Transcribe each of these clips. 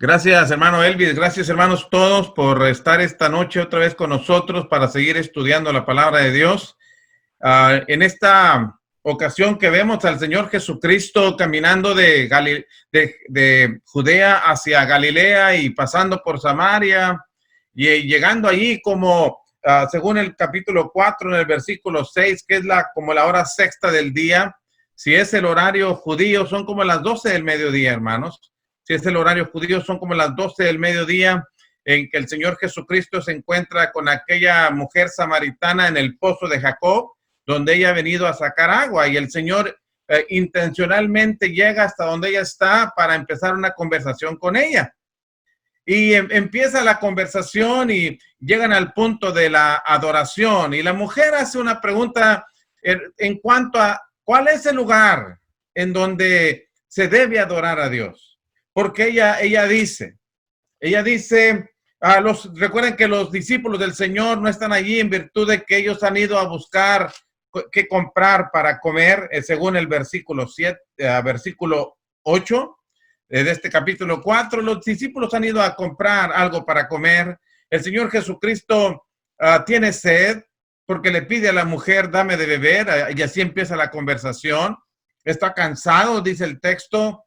Gracias, hermano Elvis. Gracias, hermanos todos, por estar esta noche otra vez con nosotros para seguir estudiando la palabra de Dios. En esta ocasión que vemos al Señor Jesucristo caminando de Judea hacia Galilea y pasando por Samaria y llegando allí como, según el capítulo 4, en el versículo 6, que es como la hora sexta del día. Si es el horario judío, son como las 12 del mediodía, hermanos. Si es el horario judío, son como las 12 del mediodía, en que el Señor Jesucristo se encuentra con aquella mujer samaritana en el pozo de Jacob, donde ella ha venido a sacar agua, y el Señor intencionalmente llega hasta donde ella está para empezar una conversación con ella. Y empieza la conversación y llegan al punto de la adoración, y la mujer hace una pregunta en cuanto a cuál es el lugar en donde se debe adorar a Dios. Porque ella dice, recuerden que los discípulos del Señor no están allí en virtud de que ellos han ido a buscar qué comprar para comer, según el versículo 7, versículo 8 de este capítulo 4. Los discípulos han ido a comprar algo para comer. El Señor Jesucristo tiene sed porque le pide a la mujer, dame de beber, y así empieza la conversación. Está cansado, dice el texto.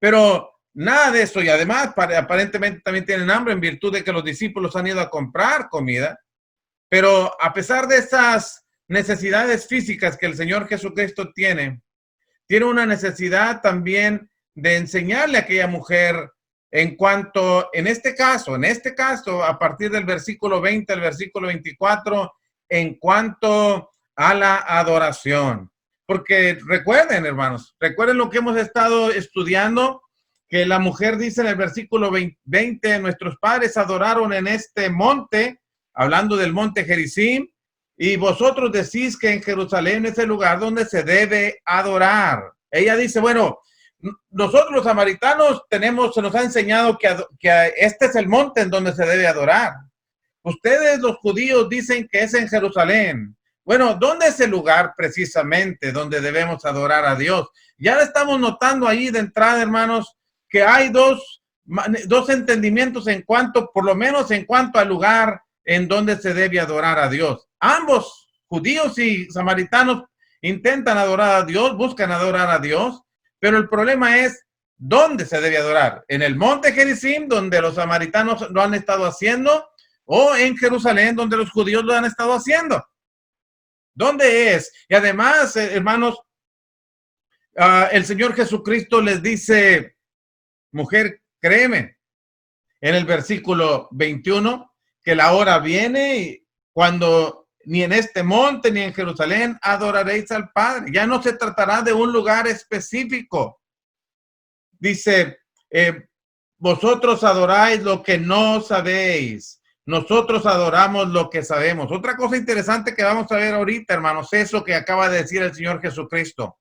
Pero nada de eso, y además aparentemente también tienen hambre en virtud de que los discípulos han ido a comprar comida. Pero a pesar de esas necesidades físicas que el Señor Jesucristo tiene una necesidad también de enseñarle a aquella mujer en cuanto, en este caso, a partir del versículo 20 al versículo 24, en cuanto a la adoración. Porque recuerden, hermanos, recuerden lo que hemos estado estudiando, que la mujer dice en el versículo 20, nuestros padres adoraron en este monte, hablando del monte Gerizim, y vosotros decís que en Jerusalén es el lugar donde se debe adorar. Ella dice, bueno, nosotros los samaritanos se nos ha enseñado que este es el monte en donde se debe adorar. Ustedes, los judíos, dicen que es en Jerusalén. Bueno, ¿dónde es el lugar precisamente donde debemos adorar a Dios? Ya estamos notando ahí de entrada, hermanos, que hay dos entendimientos por lo menos en cuanto al lugar en donde se debe adorar a Dios. Ambos, judíos y samaritanos, intentan adorar a Dios, buscan adorar a Dios, pero el problema es dónde se debe adorar. En el monte Gerizim, donde los samaritanos lo han estado haciendo, o en Jerusalén, donde los judíos lo han estado haciendo. ¿Dónde es? Y además, hermanos, el Señor Jesucristo les dice, mujer, créeme, en el versículo 21, que la hora viene cuando ni en este monte ni en Jerusalén adoraréis al Padre. Ya no se tratará de un lugar específico. Dice, vosotros adoráis lo que no sabéis. Nosotros adoramos lo que sabemos. Otra cosa interesante que vamos a ver ahorita, hermanos, eso que acaba de decir el Señor Jesucristo.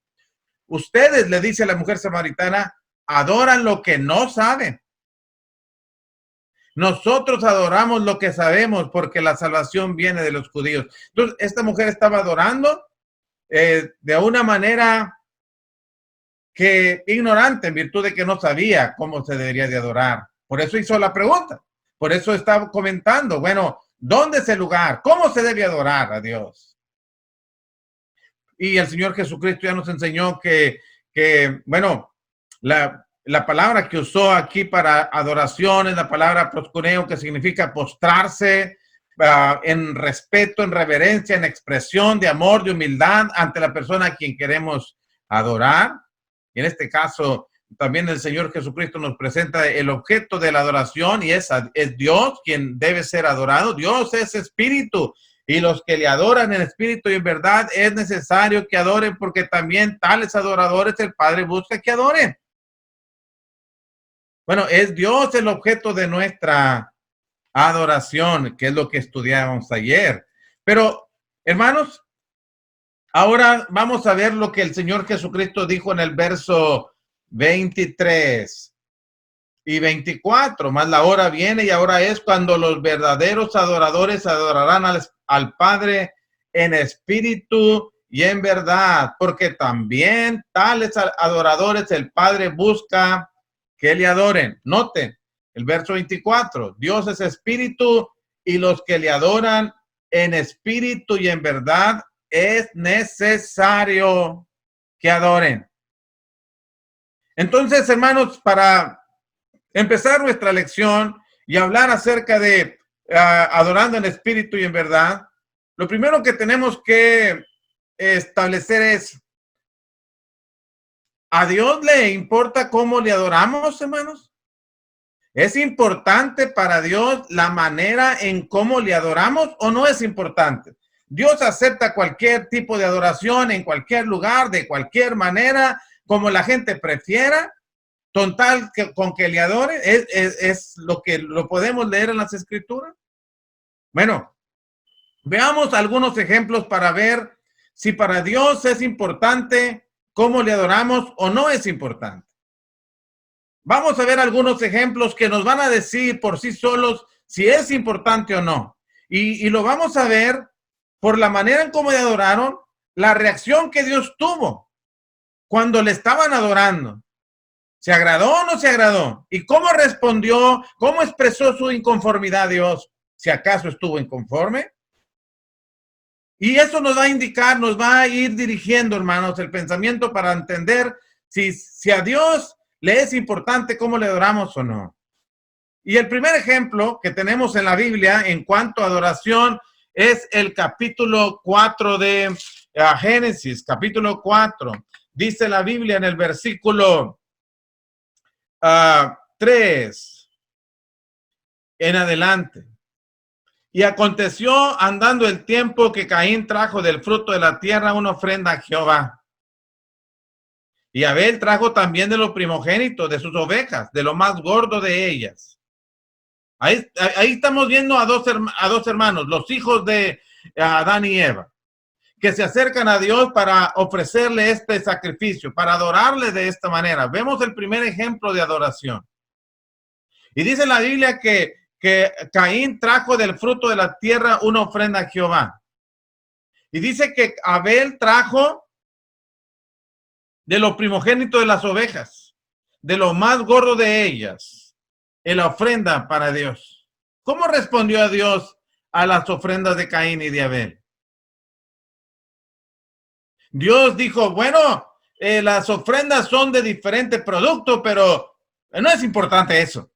Ustedes, le dice a la mujer samaritana, adoran lo que no saben. Nosotros adoramos lo que sabemos porque la salvación viene de los judíos. Entonces, esta mujer estaba adorando de una manera ignorante, en virtud de que no sabía cómo se debería de adorar. Por eso hizo la pregunta. Por eso estaba comentando, bueno, ¿dónde es el lugar? ¿Cómo se debe adorar a Dios? Y el Señor Jesucristo ya nos enseñó que bueno, la palabra que usó aquí para adoración es la palabra proskuneo, que significa postrarse en respeto, en reverencia, en expresión de amor, de humildad ante la persona a quien queremos adorar. Y en este caso, también el Señor Jesucristo nos presenta el objeto de la adoración, y es Dios quien debe ser adorado. Dios es espíritu, y los que le adoran en espíritu y en verdad es necesario que adoren, porque también tales adoradores el Padre busca que adoren. Bueno, es Dios el objeto de nuestra adoración, que es lo que estudiamos ayer. Pero, hermanos, ahora vamos a ver lo que el Señor Jesucristo dijo en el verso 23 y 24. Más la hora viene y ahora es cuando los verdaderos adoradores adorarán al Padre en espíritu y en verdad, porque también tales adoradores el Padre busca que le adoren. Noten el verso 24. Dios es espíritu y los que le adoran en espíritu y en verdad es necesario que adoren. Entonces, hermanos, para empezar nuestra lección y hablar acerca de adorando en espíritu y en verdad, lo primero que tenemos que establecer es, ¿a Dios le importa cómo le adoramos, hermanos? ¿Es importante para Dios la manera en cómo le adoramos o no es importante? Dios acepta cualquier tipo de adoración en cualquier lugar, de cualquier manera, como la gente prefiera, total que, con que le adoren, es lo que lo podemos leer en las Escrituras. Bueno, veamos algunos ejemplos para ver si para Dios es importante cómo le adoramos o no es importante. Vamos a ver algunos ejemplos que nos van a decir por sí solos si es importante o no. Y lo vamos a ver por la manera en cómo le adoraron, la reacción que Dios tuvo cuando le estaban adorando. ¿Se agradó o no se agradó? ¿Y cómo respondió? ¿Cómo expresó su inconformidad a Dios? Si acaso estuvo inconforme. Y eso nos va a indicar, nos va a ir dirigiendo, hermanos, el pensamiento para entender si a Dios le es importante cómo le adoramos o no. Y el primer ejemplo que tenemos en la Biblia en cuanto a adoración es el capítulo 4 de Génesis, capítulo 4. Dice la Biblia en el versículo 3 en adelante. Y aconteció andando el tiempo que Caín trajo del fruto de la tierra una ofrenda a Jehová. Y Abel trajo también de lo primogénito de sus ovejas, de lo más gordo de ellas. Ahí estamos viendo a dos hermanos, los hijos de Adán y Eva, que se acercan a Dios para ofrecerle este sacrificio, para adorarle de esta manera. Vemos el primer ejemplo de adoración. Y dice la Biblia que Caín trajo del fruto de la tierra una ofrenda a Jehová. Y dice que Abel trajo de lo primogénito de las ovejas, de lo más gordo de ellas, en la ofrenda para Dios. ¿Cómo respondió a Dios a las ofrendas de Caín y de Abel? Dios dijo, bueno, las ofrendas son de diferente producto, pero no es importante eso.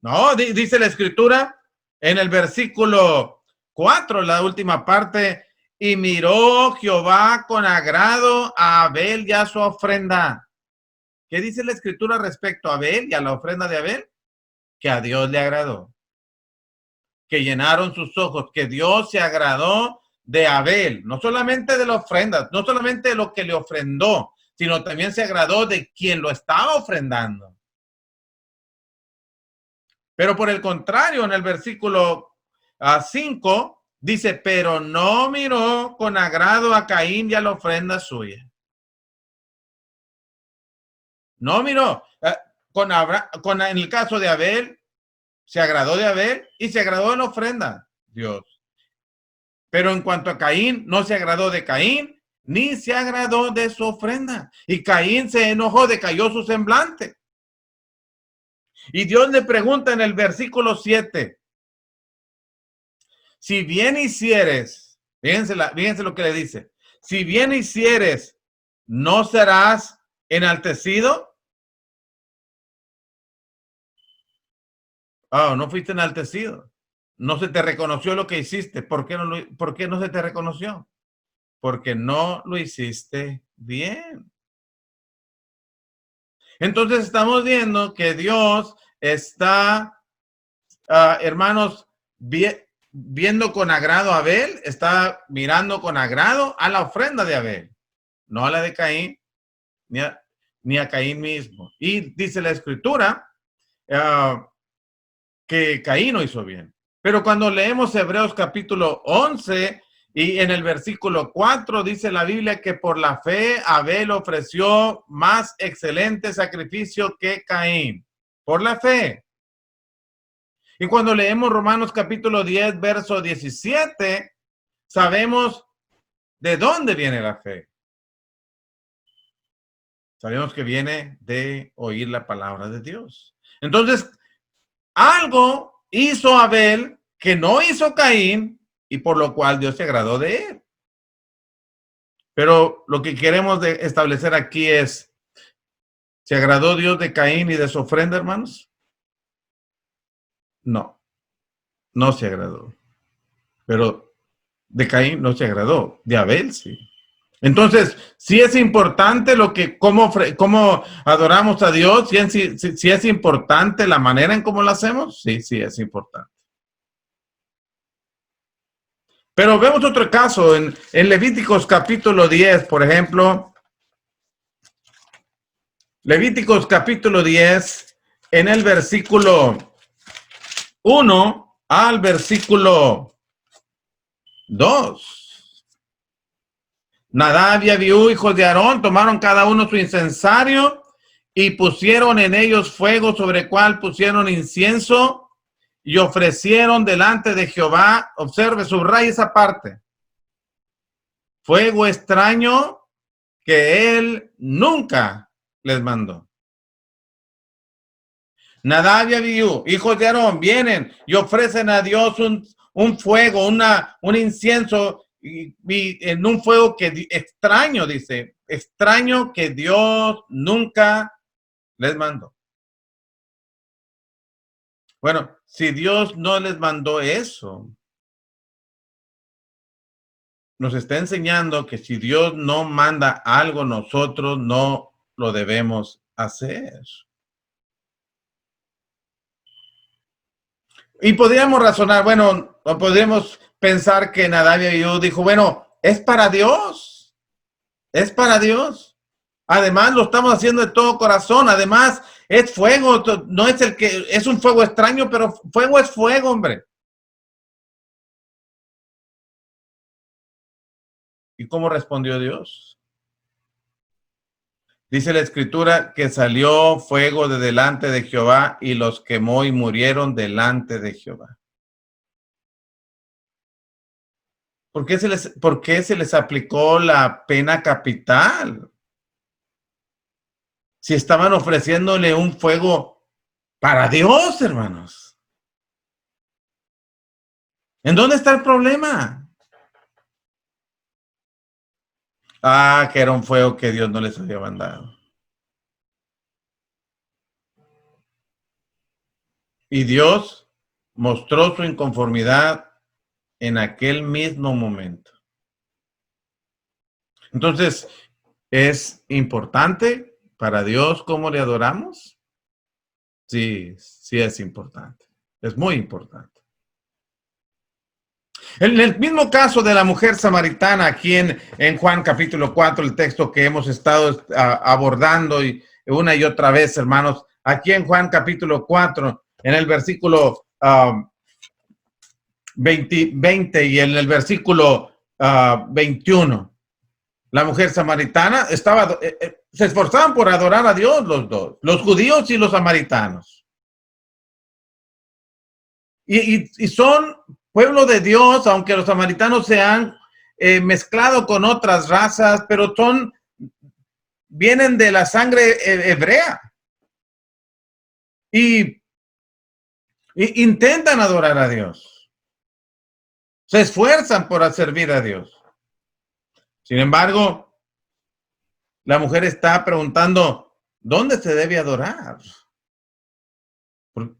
No, dice la Escritura en el versículo 4, la última parte, y miró Jehová con agrado a Abel y a su ofrenda. ¿Qué dice la Escritura respecto a Abel y a la ofrenda de Abel? Que a Dios le agradó, que llenaron sus ojos, que Dios se agradó de Abel, no solamente de la ofrenda, no solamente de lo que le ofrendó, sino también se agradó de quien lo estaba ofrendando. Pero por el contrario, en el versículo 5, dice, pero no miró con agrado a Caín y a la ofrenda suya. No miró. En el caso de Abel, se agradó de Abel y se agradó de la ofrenda, Dios. Pero en cuanto a Caín, no se agradó de Caín, ni se agradó de su ofrenda. Y Caín se enojó, decayó su semblante. Y Dios le pregunta en el versículo 7, si bien hicieres, fíjense lo que le dice, si bien hicieres, ¿no serás enaltecido? Oh, no fuiste enaltecido. No se te reconoció lo que hiciste. ¿Por qué no se te reconoció? Porque no lo hiciste bien. Entonces estamos viendo que Dios está, hermanos, viendo con agrado a Abel, está mirando con agrado a la ofrenda de Abel, no a la de Caín, ni a Caín mismo. Y dice la Escritura que Caín no hizo bien. Pero cuando leemos Hebreos capítulo 11 y en el versículo 4 dice la Biblia que por la fe Abel ofreció más excelente sacrificio que Caín. Por la fe. Y cuando leemos Romanos capítulo 10, verso 17, sabemos de dónde viene la fe. Sabemos que viene de oír la palabra de Dios. Entonces, algo hizo Abel que no hizo Caín y por lo cual Dios se agradó de él. Pero lo que queremos establecer aquí es, ¿se agradó Dios de Caín y de su ofrenda, hermanos? No, no se agradó. Pero de Caín no se agradó, de Abel sí. Entonces, sí es importante cómo adoramos a Dios, sí es importante la manera en cómo lo hacemos, sí es importante. Pero vemos otro caso en Levíticos capítulo 10, por ejemplo. Levíticos capítulo 10, en el versículo 1 al versículo 2. Nadab y Abiú, hijos de Aarón, tomaron cada uno su incensario y pusieron en ellos fuego sobre el cual pusieron incienso y ofrecieron delante de Jehová. Observe, subraya esa parte. Fuego extraño que él nunca les mandó. Nadab y Abiú, hijos de Aarón, vienen y ofrecen a Dios un fuego, un incienso y en un fuego que extraño, dice, extraño que Dios nunca les mandó. Bueno, si Dios no les mandó eso, nos está enseñando que si Dios no manda algo, nosotros no lo debemos hacer. Y podríamos razonar, bueno, o podríamos pensar que Nadab y Abiú dijo, bueno, es para Dios, es para Dios. Además, lo estamos haciendo de todo corazón. Además, es fuego, no es es un fuego extraño, pero fuego es fuego, hombre. ¿Y cómo respondió Dios? Dice la escritura que salió fuego de delante de Jehová y los quemó y murieron delante de Jehová. ¿Por qué se les aplicó la pena capital? Si estaban ofreciéndole un fuego para Dios, hermanos. ¿En dónde está el problema? Ah, que era un fuego que Dios no les había mandado. Y Dios mostró su inconformidad en aquel mismo momento. Entonces, ¿es importante para Dios cómo le adoramos? Sí, sí es importante. Es muy importante. En el mismo caso de la mujer samaritana, aquí en Juan capítulo 4, el texto que hemos estado abordando y una y otra vez, hermanos, aquí en Juan capítulo 4, en el versículo 20 y en el versículo 21, la mujer samaritana se esforzaban por adorar a Dios los dos, los judíos y los samaritanos. Y son pueblo de Dios, aunque los samaritanos se han mezclado con otras razas, pero vienen de la sangre hebrea. Y intentan adorar a Dios. Se esfuerzan por servir a Dios. Sin embargo, la mujer está preguntando, ¿dónde se debe adorar?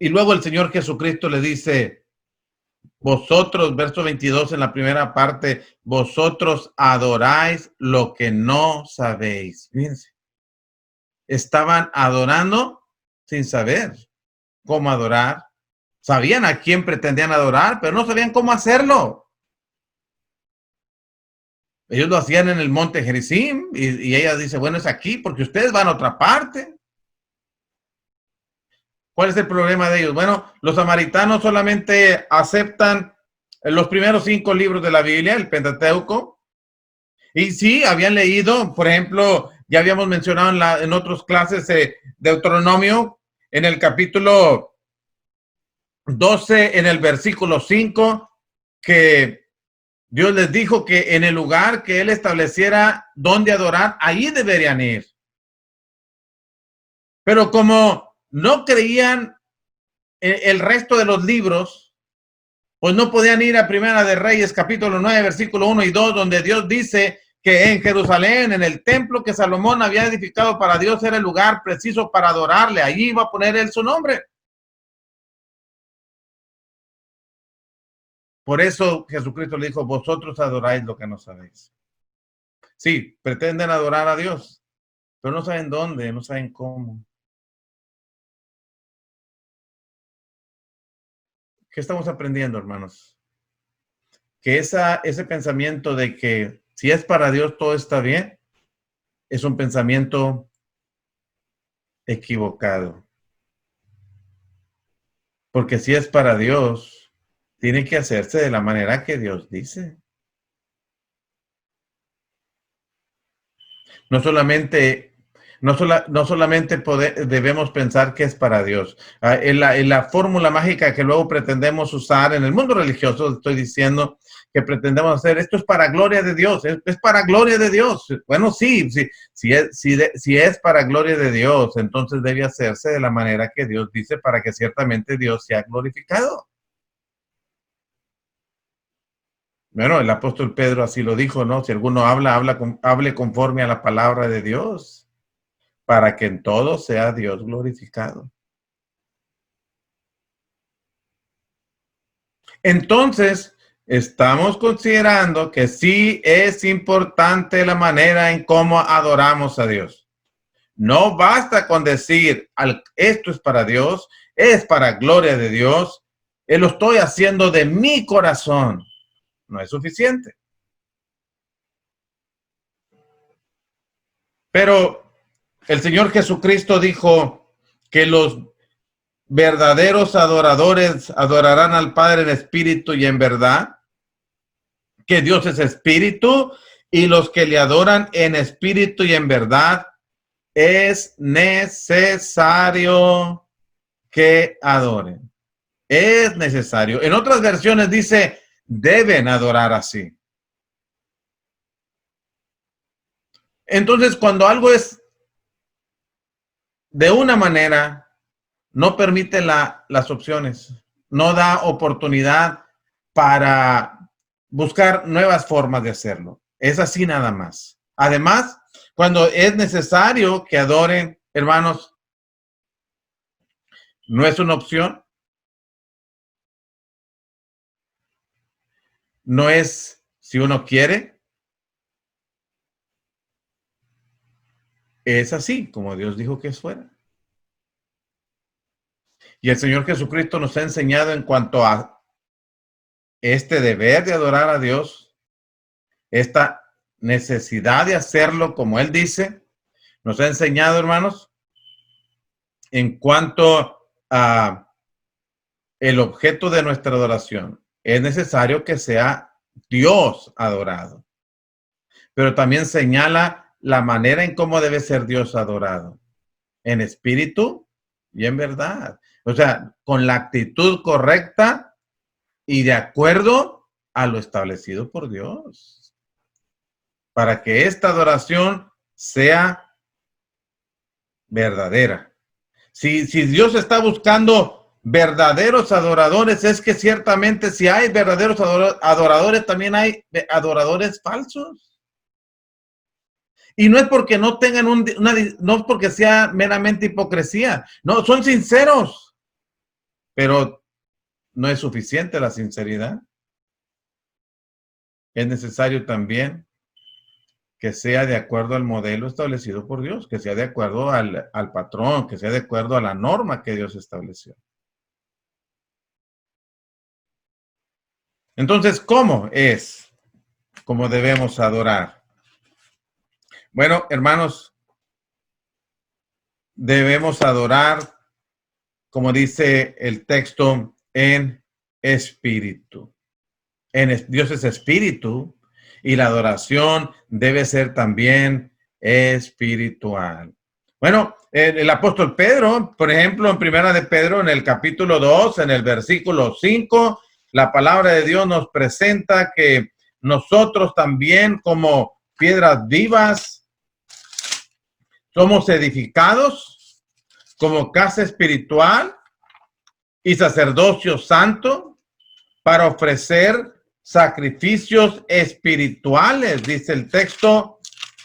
Y luego el Señor Jesucristo le dice, vosotros, verso 22 en la primera parte, vosotros adoráis lo que no sabéis. Fíjense, estaban adorando sin saber cómo adorar. Sabían a quién pretendían adorar, pero no sabían cómo hacerlo. Ellos lo hacían en el monte Gerizim y ella dice, bueno, es aquí porque ustedes van a otra parte. ¿Cuál es el problema de ellos? Bueno, los samaritanos solamente aceptan los primeros 5 libros de la Biblia, el Pentateuco. Y sí, habían leído, por ejemplo, ya habíamos mencionado en otras clases Deuteronomio, en el capítulo 12, en el versículo 5, que Dios les dijo que en el lugar que Él estableciera donde adorar, ahí deberían ir. Pero como no creían el resto de los libros, pues no podían ir a Primera de Reyes, capítulo 9, versículo 1 y 2, donde Dios dice que en Jerusalén, en el templo que Salomón había edificado para Dios, era el lugar preciso para adorarle. Allí iba a poner él su nombre. Por eso Jesucristo le dijo, vosotros adoráis lo que no sabéis. Sí, pretenden adorar a Dios, pero no saben dónde, no saben cómo. ¿Qué estamos aprendiendo, hermanos? Que ese pensamiento de que si es para Dios todo está bien, es un pensamiento equivocado. Porque si es para Dios, tiene que hacerse de la manera que Dios dice. No solamente, no solamente debemos pensar que es para Dios. En la fórmula mágica que luego pretendemos usar en el mundo religioso, estoy diciendo que pretendemos hacer, esto es para gloria de Dios, es para gloria de Dios. Bueno, sí, si es para gloria de Dios, entonces debe hacerse de la manera que Dios dice para que ciertamente Dios sea glorificado. Bueno, el apóstol Pedro así lo dijo, ¿no? Si alguno hable conforme a la palabra de Dios, para que en todo sea Dios glorificado. Entonces, estamos considerando que sí es importante la manera en cómo adoramos a Dios. No basta con decir, esto es para Dios, es para gloria de Dios, lo estoy haciendo de mi corazón. No es suficiente. Pero el Señor Jesucristo dijo que los verdaderos adoradores adorarán al Padre en espíritu y en verdad, que Dios es espíritu y los que le adoran en espíritu y en verdad es necesario que adoren. Es necesario. En otras versiones dice, deben adorar así. Entonces, cuando algo es de una manera, no permite las opciones, no da oportunidad para buscar nuevas formas de hacerlo. Es así nada más. Además, cuando es necesario que adoren, hermanos, no es una opción, no es si uno quiere, es así como Dios dijo que fuera. Y el Señor Jesucristo nos ha enseñado en cuanto a este deber de adorar a Dios, esta necesidad de hacerlo como Él dice, nos ha enseñado, hermanos, en cuanto a el objeto de nuestra adoración. Es necesario que sea Dios adorado, pero también señala la manera en cómo debe ser Dios adorado, en espíritu y en verdad. O sea, con la actitud correcta y de acuerdo a lo establecido por Dios, para que esta adoración sea verdadera. Si Dios está buscando verdaderos adoradores, es que ciertamente si hay verdaderos adoradores, también hay adoradores falsos. Y no es porque no tengan no es porque sea meramente hipocresía, no, son sinceros, pero no es suficiente la sinceridad. Es necesario también que sea de acuerdo al modelo establecido por Dios, que sea de acuerdo al patrón, que sea de acuerdo a la norma que Dios estableció. Entonces, ¿cómo es? ¿Cómo debemos adorar? Bueno, hermanos, debemos adorar, como dice el texto, en espíritu. Dios es espíritu y la adoración debe ser también espiritual. Bueno, el apóstol Pedro, por ejemplo, en Primera de Pedro, en el capítulo 2, en el versículo 5, la palabra de Dios nos presenta que nosotros también como piedras vivas somos edificados como casa espiritual y sacerdocio santo para ofrecer sacrificios espirituales, dice el texto,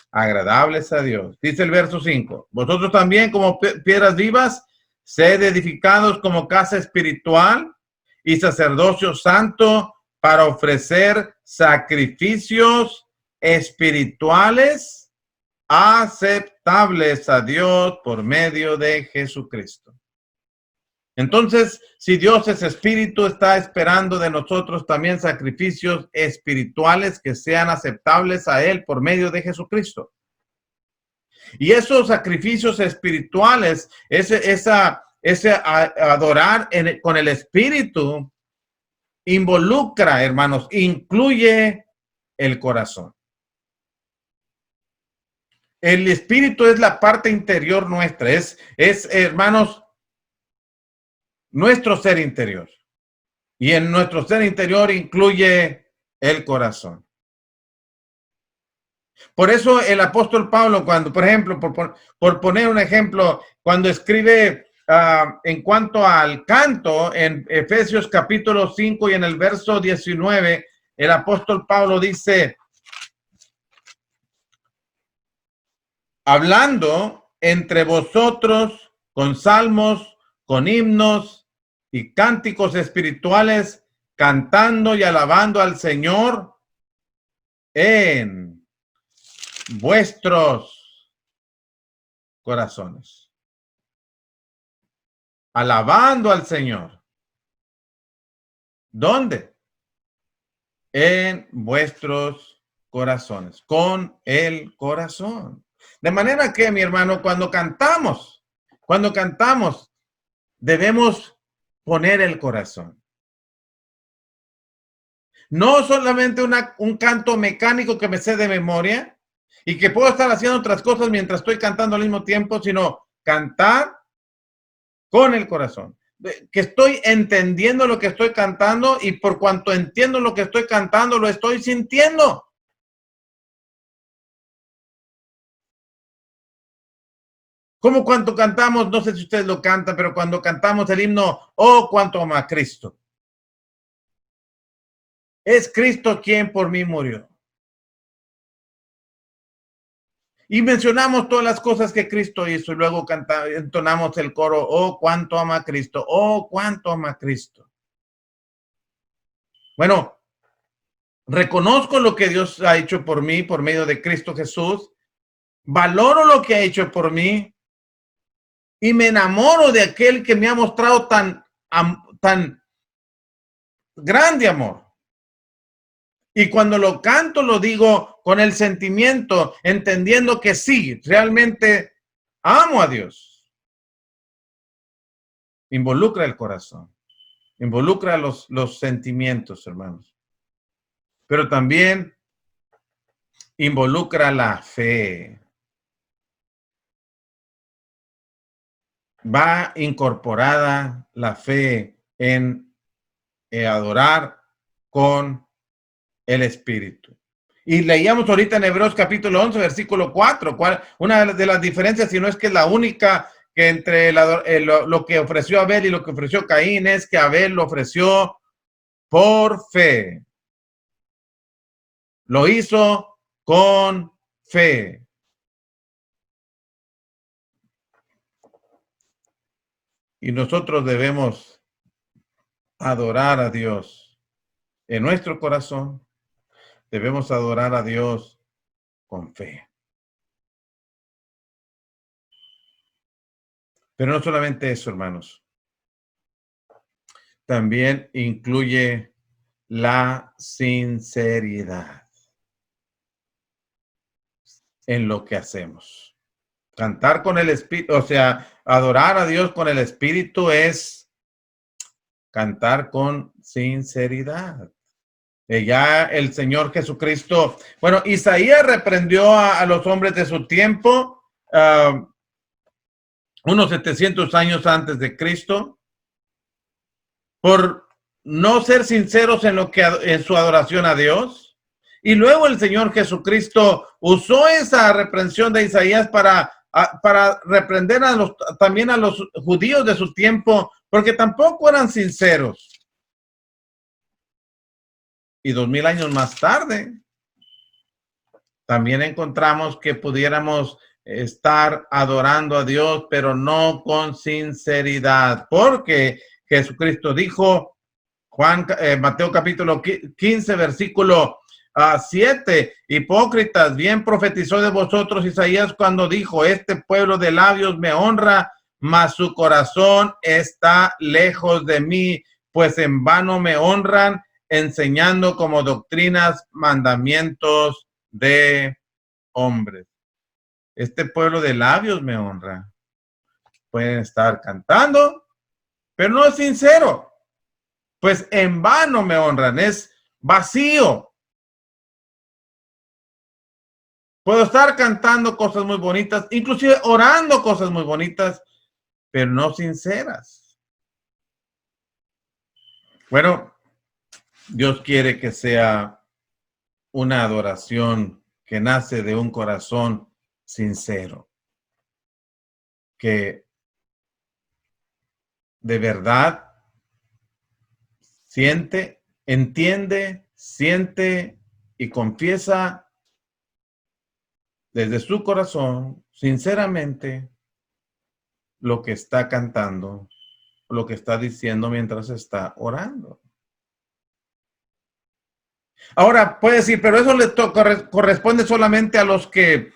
agradables a Dios. Dice el verso 5, vosotros también como piedras vivas, sed edificados como casa espiritual y sacerdocio santo para ofrecer sacrificios espirituales aceptables a Dios por medio de Jesucristo. Entonces, si Dios es espíritu, está esperando de nosotros también sacrificios espirituales que sean aceptables a Él por medio de Jesucristo. Y esos sacrificios espirituales, ese adorar con el espíritu, involucra, hermanos, incluye el corazón. El espíritu es la parte interior nuestra, es hermanos, nuestro ser interior. Y en nuestro ser interior incluye el corazón. Por eso el apóstol Pablo, cuando, por ejemplo, por poner un ejemplo, cuando escribe en cuanto al canto, en Efesios capítulo 5 y en el verso 19, el apóstol Pablo dice, hablando entre vosotros con salmos, con himnos y cánticos espirituales, cantando y alabando al Señor en vuestros corazones. Alabando al Señor. ¿Dónde? En vuestros corazones, con el corazón. De manera que, mi hermano, cuando cantamos, debemos poner el corazón. No solamente un canto mecánico que me sé de memoria y que puedo estar haciendo otras cosas mientras estoy cantando al mismo tiempo, sino cantar con el corazón. Que estoy entendiendo lo que estoy cantando y por cuanto entiendo lo que estoy cantando, lo estoy sintiendo. Como cuando cantamos, no sé si ustedes lo cantan, pero cuando cantamos el himno, oh, cuánto ama a Cristo. Es Cristo quien por mí murió. Y mencionamos todas las cosas que Cristo hizo y luego entonamos el coro, oh, cuánto ama a Cristo, oh, cuánto ama a Cristo. Bueno, reconozco lo que Dios ha hecho por mí por medio de Cristo Jesús, valoro lo que ha hecho por mí y me enamoro de aquel que me ha mostrado tan grande amor. Y cuando lo canto, lo digo con el sentimiento, entendiendo que sí, realmente amo a Dios. Involucra el corazón, involucra los sentimientos, hermanos. Pero también involucra la fe. Va incorporada la fe en adorar con el Espíritu. Y leíamos ahorita en Hebreos capítulo 11, versículo 4, una de las diferencias, si no es que es la única, que entre lo que ofreció Abel y lo que ofreció Caín, es que Abel lo ofreció por fe. Lo hizo con fe. Y nosotros debemos adorar a Dios en nuestro corazón. Debemos adorar a Dios con fe. Pero no solamente eso, hermanos. También incluye la sinceridad en lo que hacemos. Cantar con el Espíritu, o sea, adorar a Dios con el Espíritu es cantar con sinceridad. Ya el Señor Jesucristo, bueno, Isaías reprendió a los hombres de su tiempo, unos 700 años antes de Cristo, por no ser sinceros en su adoración a Dios. Y luego el Señor Jesucristo usó esa reprensión de Isaías para para reprender también a los judíos de su tiempo, porque tampoco eran sinceros. Y 2000 años más tarde, también encontramos que pudiéramos estar adorando a Dios, pero no con sinceridad, porque Jesucristo dijo, Mateo capítulo 15, versículo 7, hipócritas, bien profetizó de vosotros Isaías cuando dijo, este pueblo de labios me honra, mas su corazón está lejos de mí, pues en vano me honran, enseñando como doctrinas mandamientos de hombres. Este pueblo de labios me honra. Pueden estar cantando, pero no es sincero. Pues en vano me honran, es vacío. Puedo estar cantando cosas muy bonitas, inclusive orando cosas muy bonitas, pero no sinceras. Bueno, Dios quiere que sea una adoración que nace de un corazón sincero, que de verdad entiende, siente y confiesa desde su corazón, sinceramente, lo que está cantando, lo que está diciendo mientras está orando. Ahora, puede decir, pero eso le corresponde solamente a los que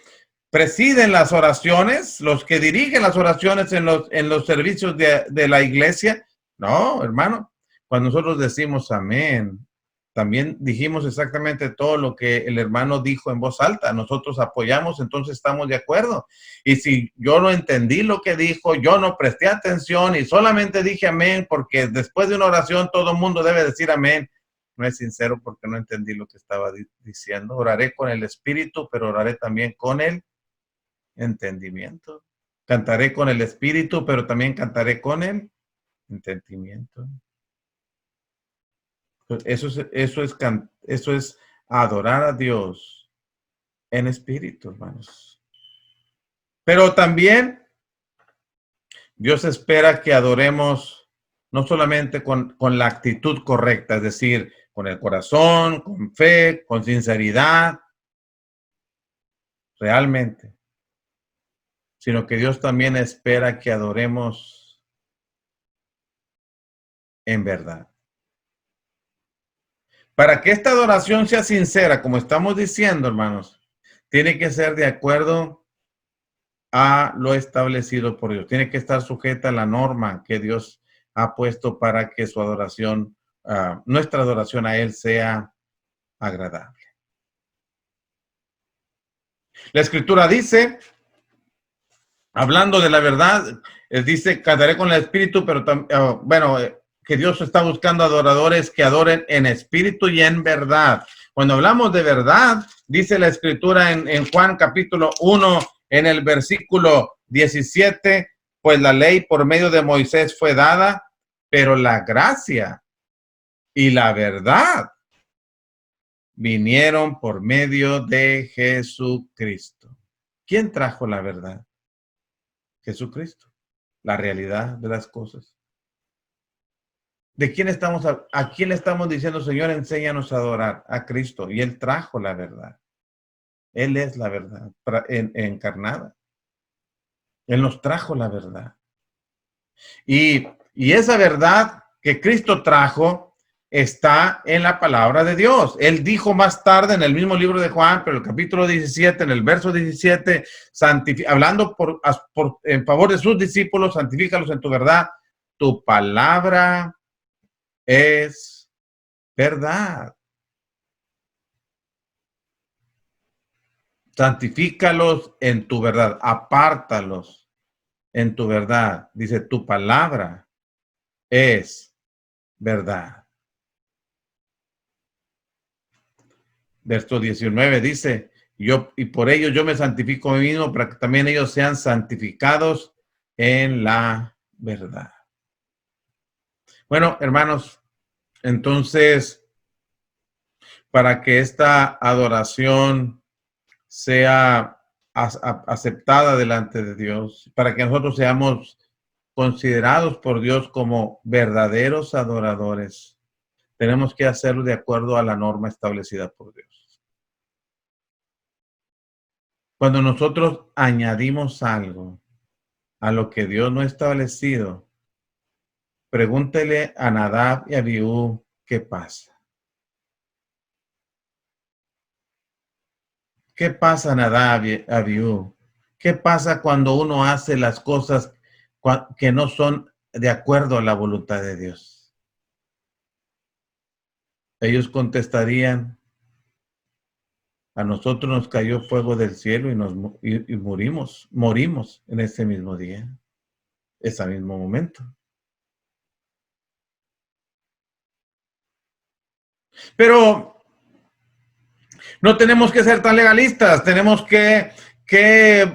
presiden las oraciones, los que dirigen las oraciones en los servicios de la iglesia. No, hermano, cuando nosotros decimos amén, también dijimos exactamente todo lo que el hermano dijo en voz alta. Nosotros apoyamos, entonces estamos de acuerdo. Y si yo no entendí lo que dijo, yo no presté atención y solamente dije amén, porque después de una oración todo el mundo debe decir amén. No es sincero porque no entendí lo que estaba diciendo. Oraré con el espíritu, pero oraré también con el entendimiento. Cantaré con el espíritu, pero también cantaré con el entendimiento. Eso es adorar a Dios en espíritu, hermanos. Pero también Dios espera que adoremos no solamente con la actitud correcta, es decir, con el corazón, con fe, con sinceridad, realmente, sino que Dios también espera que adoremos en verdad. Para que esta adoración sea sincera, como estamos diciendo, hermanos, tiene que ser de acuerdo a lo establecido por Dios. Tiene que estar sujeta a la norma que Dios ha puesto para que su adoración, nuestra adoración a Él sea agradable. La Escritura dice, hablando de la verdad, dice, cantaré con el Espíritu, pero que Dios está buscando adoradores que adoren en espíritu y en verdad. Cuando hablamos de verdad, dice la Escritura en Juan capítulo 1, en el versículo 17, pues la ley por medio de Moisés fue dada, pero la gracia y la verdad vinieron por medio de Jesucristo. ¿Quién trajo la verdad? Jesucristo, la realidad de las cosas. ¿De quién estamos, a quién le estamos diciendo, Señor, enséñanos a adorar? A Cristo. Y Él trajo la verdad. Él es la verdad encarnada. Él nos trajo la verdad. Y esa verdad que Cristo trajo está en la palabra de Dios. Él dijo más tarde en el mismo libro de Juan, pero el capítulo 17, en el verso 17, hablando en favor de sus discípulos, santifícalos en tu verdad. Tu palabra es verdad. Santifícalos en tu verdad, apártalos en tu verdad. Dice, tu palabra es verdad. Verso 19 dice, y por ello yo me santifico a mí mismo para que también ellos sean santificados en la verdad. Bueno, hermanos, entonces, para que esta adoración sea aceptada delante de Dios, para que nosotros seamos considerados por Dios como verdaderos adoradores, tenemos que hacerlo de acuerdo a la norma establecida por Dios. Cuando nosotros añadimos algo a lo que Dios no ha establecido, pregúntele a Nadab y a Abiú qué pasa. ¿Qué pasa, Nadab y Abiú? ¿Qué pasa cuando uno hace las cosas que no son de acuerdo a la voluntad de Dios? Ellos contestarían, a nosotros nos cayó fuego del cielo y morimos en ese mismo día, ese mismo momento. Pero no tenemos que ser tan legalistas, tenemos que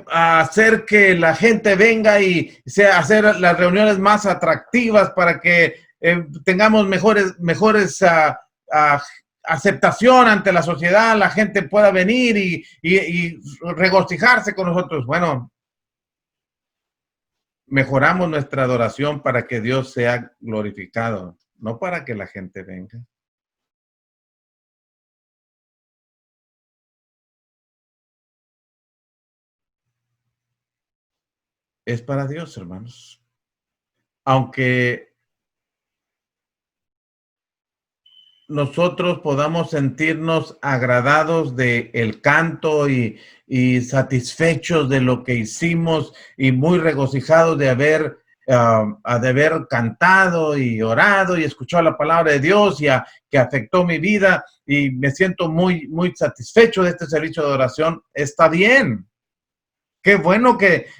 hacer que la gente venga y hacer las reuniones más atractivas para que tengamos mejores aceptación ante la sociedad, la gente pueda venir y regocijarse con nosotros. Bueno, mejoramos nuestra adoración para que Dios sea glorificado, no para que la gente venga. Es para Dios, hermanos. Aunque nosotros podamos sentirnos agradados de el canto y satisfechos de lo que hicimos y muy regocijados de haber cantado y orado y escuchado la palabra de Dios que afectó mi vida y me siento muy satisfecho de este servicio de oración. Está bien. Qué bueno que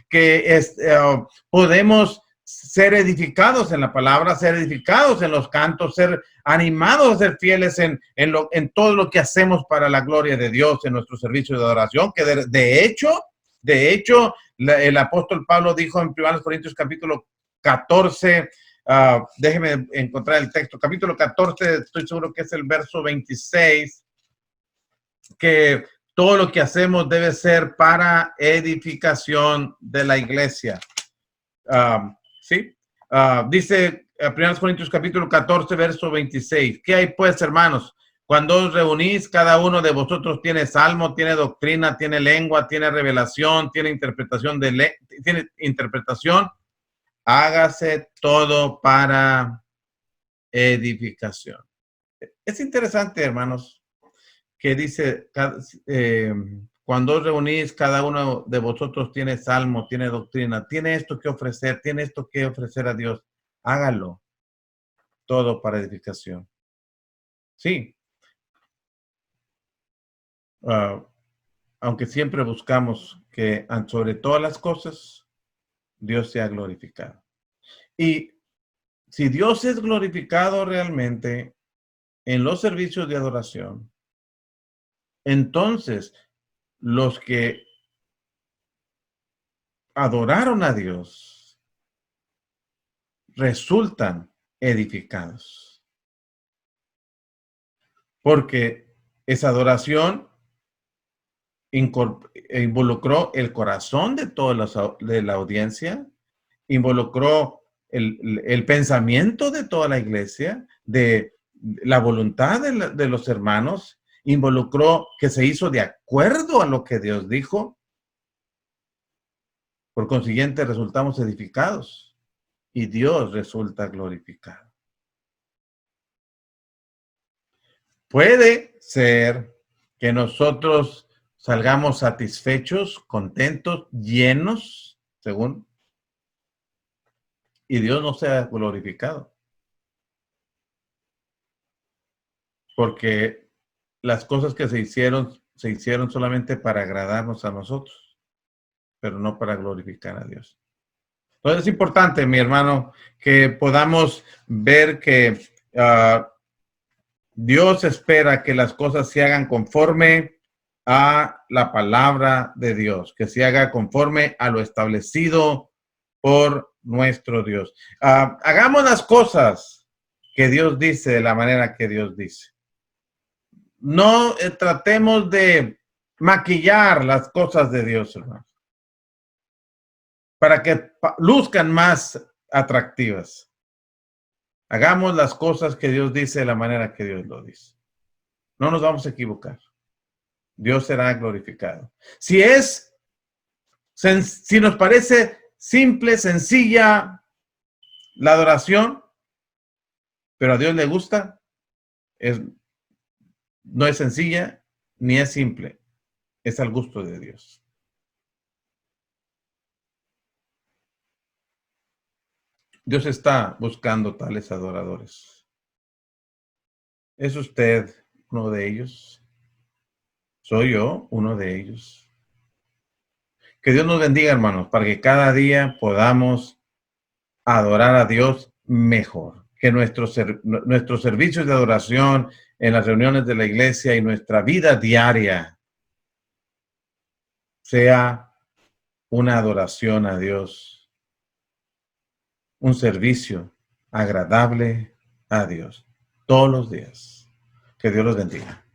podemos ser edificados en la palabra, ser edificados en los cantos, ser animados a ser fieles en todo lo que hacemos para la gloria de Dios en nuestro servicio de adoración, que de hecho, el apóstol Pablo dijo en 1 Corintios capítulo 14, déjeme encontrar el texto, capítulo 14, estoy seguro que es el verso 26, que todo lo que hacemos debe ser para edificación de la iglesia. ¿Sí? Dice 1 Corintios capítulo 14, verso 26. ¿Qué hay pues, hermanos? Cuando os reunís, cada uno de vosotros tiene salmo, tiene doctrina, tiene lengua, tiene revelación, tiene interpretación tiene interpretación. Hágase todo para edificación. Es interesante, hermanos, que dice, cuando os reunís, cada uno de vosotros tiene salmo, tiene doctrina, tiene esto que ofrecer a Dios. Hágalo todo para edificación. Sí. Aunque siempre buscamos que sobre todas las cosas, Dios sea glorificado. Y si Dios es glorificado realmente en los servicios de adoración, entonces los que adoraron a Dios resultan edificados. Porque esa adoración involucró el corazón de toda la audiencia, involucró el pensamiento de toda la iglesia, de la voluntad de los hermanos, involucró que se hizo de acuerdo a lo que Dios dijo. Por consiguiente, resultamos edificados y Dios resulta glorificado. Puede ser que nosotros salgamos satisfechos, contentos, llenos, según, y Dios no sea glorificado. Porque las cosas que se hicieron solamente para agradarnos a nosotros, pero no para glorificar a Dios. Entonces es importante, mi hermano, que podamos ver que Dios espera que las cosas se hagan conforme a la palabra de Dios, que se haga conforme a lo establecido por nuestro Dios. Hagamos las cosas que Dios dice de la manera que Dios dice. No tratemos de maquillar las cosas de Dios, hermanos, para que luzcan más atractivas. Hagamos las cosas que Dios dice de la manera que Dios lo dice. No nos vamos a equivocar. Dios será glorificado. Si nos parece simple, sencilla la adoración, pero a Dios le gusta, no es sencilla ni es simple, es al gusto de Dios. Dios está buscando tales adoradores. ¿Es usted uno de ellos? ¿Soy yo uno de ellos? Que Dios nos bendiga, hermanos, para que cada día podamos adorar a Dios mejor. Que nuestros servicios de adoración en las reuniones de la iglesia y nuestra vida diaria sea una adoración a Dios, un servicio agradable a Dios todos los días. Que Dios los bendiga.